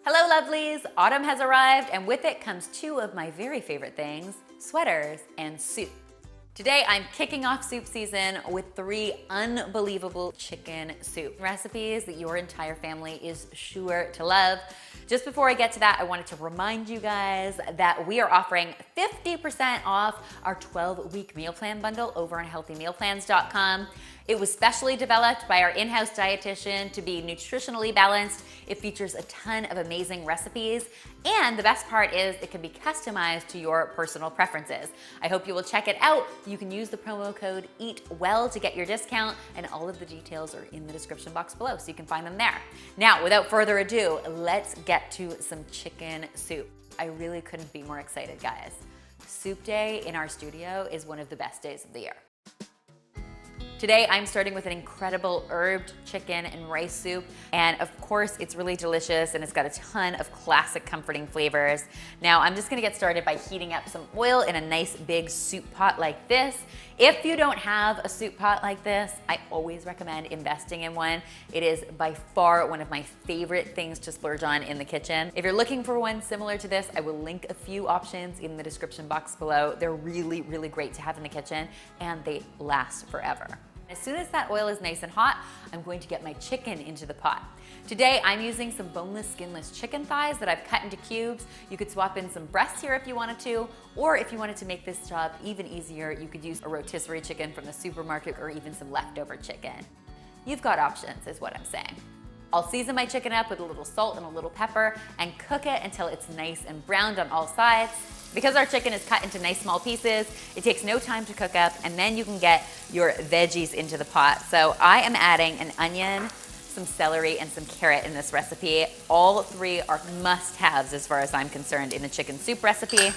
Hello lovelies, autumn has arrived and with it comes two of my very favorite things, sweaters and soup. Today I'm kicking off soup season with 3 unbelievable chicken soup recipes that your entire family is sure to love. Just before I get to that, I wanted to remind you guys that we are offering 50% off our 12-week meal plan bundle over on healthymealplans.com. It was specially developed by our in-house dietitian to be nutritionally balanced. It features a ton of amazing recipes, and the best part is it can be customized to your personal preferences. I hope you will check it out. You can use the promo code EATWELL to get your discount, and all of the details are in the description box below, so you can find them there. Now, without further ado, let's get to some chicken soup. I really couldn't be more excited, guys. Soup day in our studio is one of the best days of the year. Today, I'm starting with an incredible herbed chicken and rice soup. And of course, it's really delicious and it's got a ton of classic comforting flavors. Now, I'm just gonna get started by heating up some oil in a nice big soup pot like this. If you don't have a soup pot like this, I always recommend investing in one. It is by far one of my favorite things to splurge on in the kitchen. If you're looking for one similar to this, I will link a few options in the description box below. They're really, really great to have in the kitchen and they last forever. As soon as that oil is nice and hot, I'm going to get my chicken into the pot. Today, I'm using some boneless, skinless chicken thighs that I've cut into cubes. You could swap in some breasts here if you wanted to, or if you wanted to make this job even easier, you could use a rotisserie chicken from the supermarket or even some leftover chicken. You've got options, is what I'm saying. I'll season my chicken up with a little salt and a little pepper and cook it until it's nice and browned on all sides. Because our chicken is cut into nice small pieces, it takes no time to cook up, and then you can get your veggies into the pot. So I am adding an onion, some celery, and some carrot in this recipe. All 3 are must-haves as far as I'm concerned in a chicken soup recipe.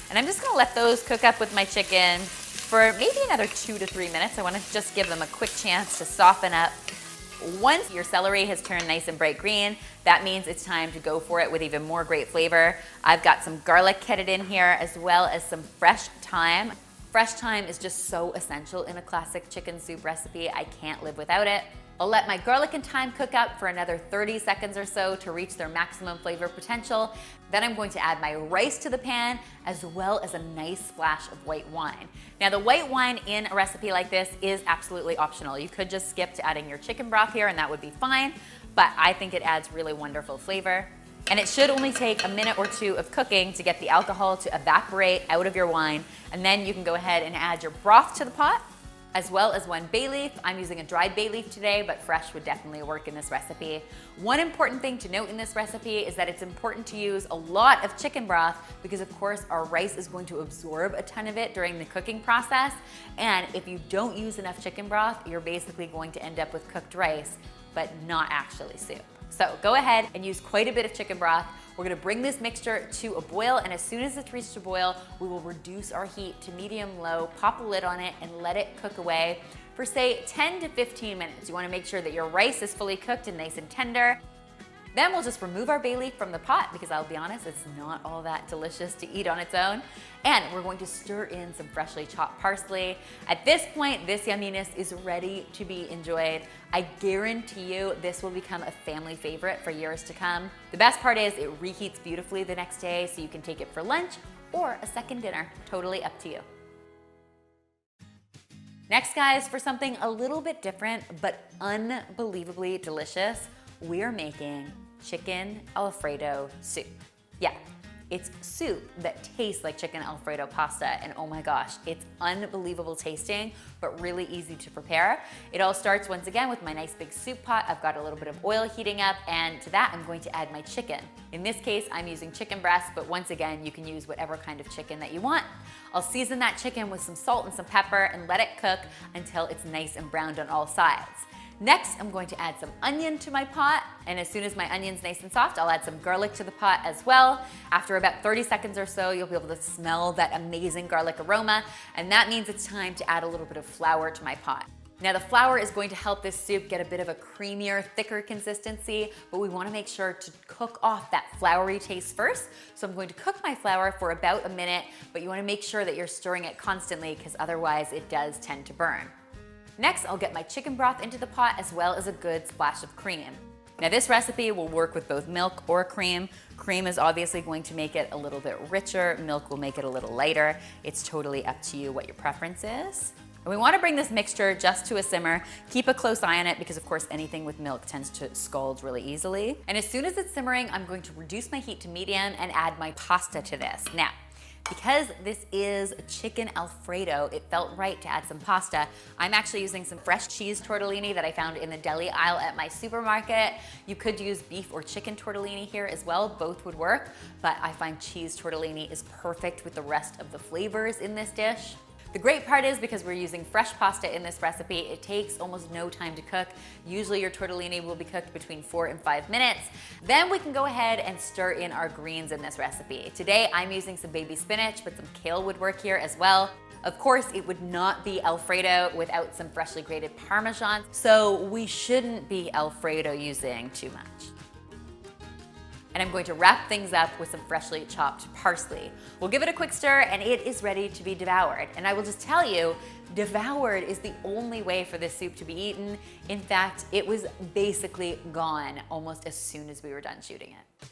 And I'm just gonna let those cook up with my chicken for maybe another 2 to 3 minutes. I wanna just give them a quick chance to soften up. Once your celery has turned nice and bright green, that means it's time to go for it with even more great flavor. I've got some garlic kitted in here as well as some fresh thyme. Fresh thyme is just so essential in a classic chicken soup recipe. I can't live without it. I'll let my garlic and thyme cook up for another 30 seconds or so to reach their maximum flavor potential. Then I'm going to add my rice to the pan as well as a nice splash of white wine. Now the white wine in a recipe like this is absolutely optional. You could just skip to adding your chicken broth here and that would be fine, but I think it adds really wonderful flavor. And it should only take a minute or 2 of cooking to get the alcohol to evaporate out of your wine, and then you can go ahead and add your broth to the pot, as well as 1 bay leaf. I'm using a dried bay leaf today, but fresh would definitely work in this recipe. One important thing to note in this recipe is that it's important to use a lot of chicken broth because of course our rice is going to absorb a ton of it during the cooking process. And if you don't use enough chicken broth, you're basically going to end up with cooked rice, but not actually soup. So go ahead and use quite a bit of chicken broth. We're gonna bring this mixture to a boil, and as soon as it's reached a boil, we will reduce our heat to medium-low, pop a lid on it, and let it cook away for say 10 to 15 minutes. You wanna make sure that your rice is fully cooked and nice and tender. Then we'll just remove our bay leaf from the pot because I'll be honest, it's not all that delicious to eat on its own. And we're going to stir in some freshly chopped parsley. At this point, this yumminess is ready to be enjoyed. I guarantee you this will become a family favorite for years to come. The best part is it reheats beautifully the next day so you can take it for lunch or a second dinner, totally up to you. Next guys, for something a little bit different but unbelievably delicious, we're making chicken Alfredo soup. Yeah, it's soup that tastes like chicken Alfredo pasta, and oh my gosh, it's unbelievable tasting, but really easy to prepare. It all starts once again with my nice big soup pot. I've got a little bit of oil heating up, and to that I'm going to add my chicken. In this case, I'm using chicken breast, but once again, you can use whatever kind of chicken that you want. I'll season that chicken with some salt and some pepper and let it cook until it's nice and browned on all sides. Next, I'm going to add some onion to my pot, and as soon as my onion's nice and soft, I'll add some garlic to the pot as well. After about 30 seconds or so, you'll be able to smell that amazing garlic aroma, and that means it's time to add a little bit of flour to my pot. Now the flour is going to help this soup get a bit of a creamier, thicker consistency, but we want to make sure to cook off that floury taste first. So I'm going to cook my flour for about a minute, but you want to make sure that you're stirring it constantly because otherwise it does tend to burn. Next, I'll get my chicken broth into the pot as well as a good splash of cream. Now this recipe will work with both milk or cream. Cream is obviously going to make it a little bit richer. Milk will make it a little lighter. It's totally up to you what your preference is. And we want to bring this mixture just to a simmer. Keep a close eye on it because of course anything with milk tends to scald really easily. And as soon as it's simmering, I'm going to reduce my heat to medium and add my pasta to this. Now, because this is chicken Alfredo, it felt right to add some pasta. I'm actually using some fresh cheese tortellini that I found in the deli aisle at my supermarket. You could use beef or chicken tortellini here as well, both would work, but I find cheese tortellini is perfect with the rest of the flavors in this dish. The great part is because we're using fresh pasta in this recipe, it takes almost no time to cook. Usually your tortellini will be cooked between 4 and 5 minutes. Then we can go ahead and stir in our greens in this recipe. Today I'm using some baby spinach, but some kale would work here as well. Of course, it would not be Alfredo without some freshly grated Parmesan, so we shouldn't be Alfredo using too much. And I'm going to wrap things up with some freshly chopped parsley. We'll give it a quick stir and it is ready to be devoured. And I will just tell you, devoured is the only way for this soup to be eaten. In fact, it was basically gone almost as soon as we were done shooting it.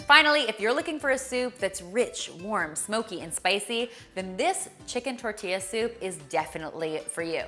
Finally, if you're looking for a soup that's rich, warm, smoky, and spicy, then this chicken tortilla soup is definitely for you.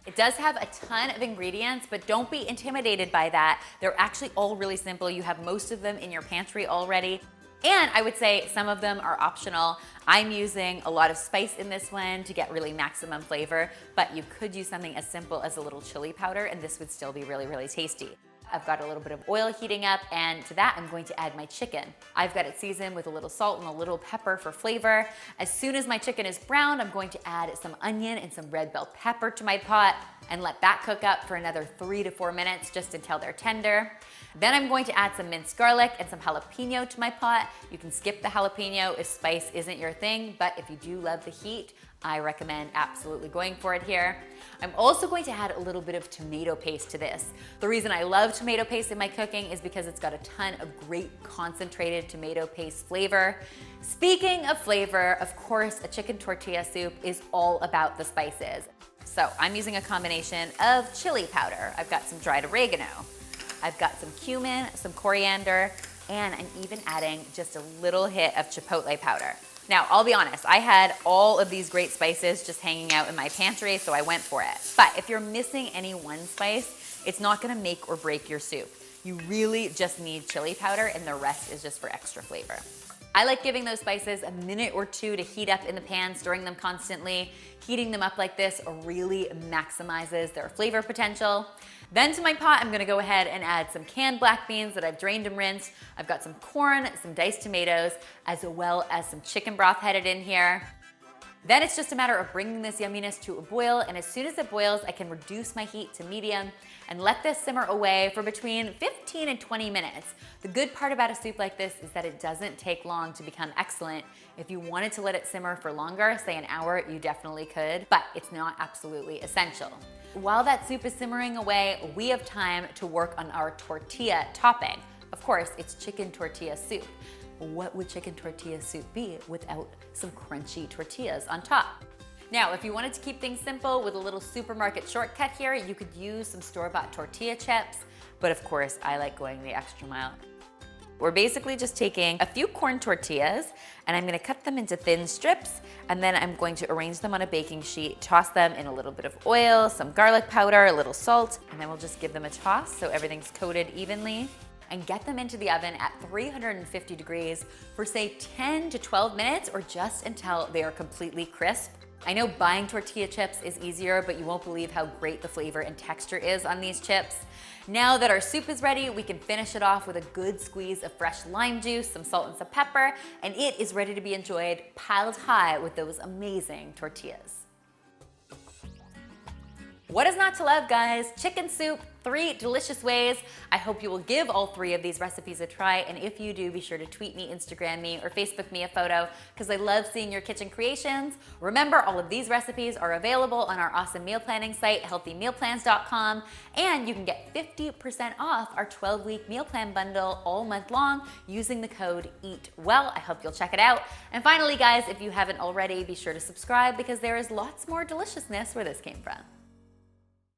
It does have a ton of ingredients, but don't be intimidated by that. They're actually all really simple. You have most of them in your pantry already. And I would say some of them are optional. I'm using a lot of spice in this one to get really maximum flavor, but you could use something as simple as a little chili powder and this would still be really, really tasty. I've got a little bit of oil heating up, and to that I'm going to add my chicken. I've got it seasoned with a little salt and a little pepper for flavor. As soon as my chicken is browned, I'm going to add some onion and some red bell pepper to my pot and let that cook up for another 3 to 4 minutes just until they're tender. Then I'm going to add some minced garlic and some jalapeno to my pot. You can skip the jalapeno if spice isn't your thing, but if you do love the heat, I recommend absolutely going for it here. I'm also going to add a little bit of tomato paste to this. The reason I love tomato paste in my cooking is because it's got a ton of great concentrated tomato paste flavor. Speaking of flavor, of course, a chicken tortilla soup is all about the spices. So I'm using a combination of chili powder. I've got some dried oregano. I've got some cumin, some coriander, and I'm even adding just a little hit of chipotle powder. Now, I'll be honest, I had all of these great spices just hanging out in my pantry, so I went for it. But if you're missing any one spice, it's not gonna make or break your soup. You really just need chili powder and the rest is just for extra flavor. I like giving those spices a minute or two to heat up in the pan, stirring them constantly. Heating them up like this really maximizes their flavor potential. Then to my pot, I'm gonna go ahead and add some canned black beans that I've drained and rinsed. I've got some corn, some diced tomatoes, as well as some chicken broth headed in here. Then it's just a matter of bringing this yumminess to a boil, and as soon as it boils, I can reduce my heat to medium and let this simmer away for between 15 and 20 minutes. The good part about a soup like this is that it doesn't take long to become excellent. If you wanted to let it simmer for longer, say an hour, you definitely could, but it's not absolutely essential. While that soup is simmering away, we have time to work on our tortilla topping. Of course, it's chicken tortilla soup. What would chicken tortilla soup be without some crunchy tortillas on top? Now, if you wanted to keep things simple with a little supermarket shortcut here, you could use some store-bought tortilla chips, but of course, I like going the extra mile. We're basically just taking a few corn tortillas and I'm gonna cut them into thin strips, and then I'm going to arrange them on a baking sheet, toss them in a little bit of oil, some garlic powder, a little salt, and then we'll just give them a toss so everything's coated evenly, and get them into the oven at 350 degrees for say 10 to 12 minutes or just until they are completely crisp. I know buying tortilla chips is easier, but you won't believe how great the flavor and texture is on these chips. Now that our soup is ready, we can finish it off with a good squeeze of fresh lime juice, some salt and some pepper, and it is ready to be enjoyed piled high with those amazing tortillas. What is not to love, guys? Chicken soup, 3 delicious ways. I hope you will give all 3 of these recipes a try, and if you do, be sure to tweet me, Instagram me, or Facebook me a photo, because I love seeing your kitchen creations. Remember, all of these recipes are available on our awesome meal planning site, healthymealplans.com, and you can get 50% off our 12-week meal plan bundle all month long using the code EATWELL. I hope you'll check it out. And finally, guys, if you haven't already, be sure to subscribe because there is lots more deliciousness where this came from.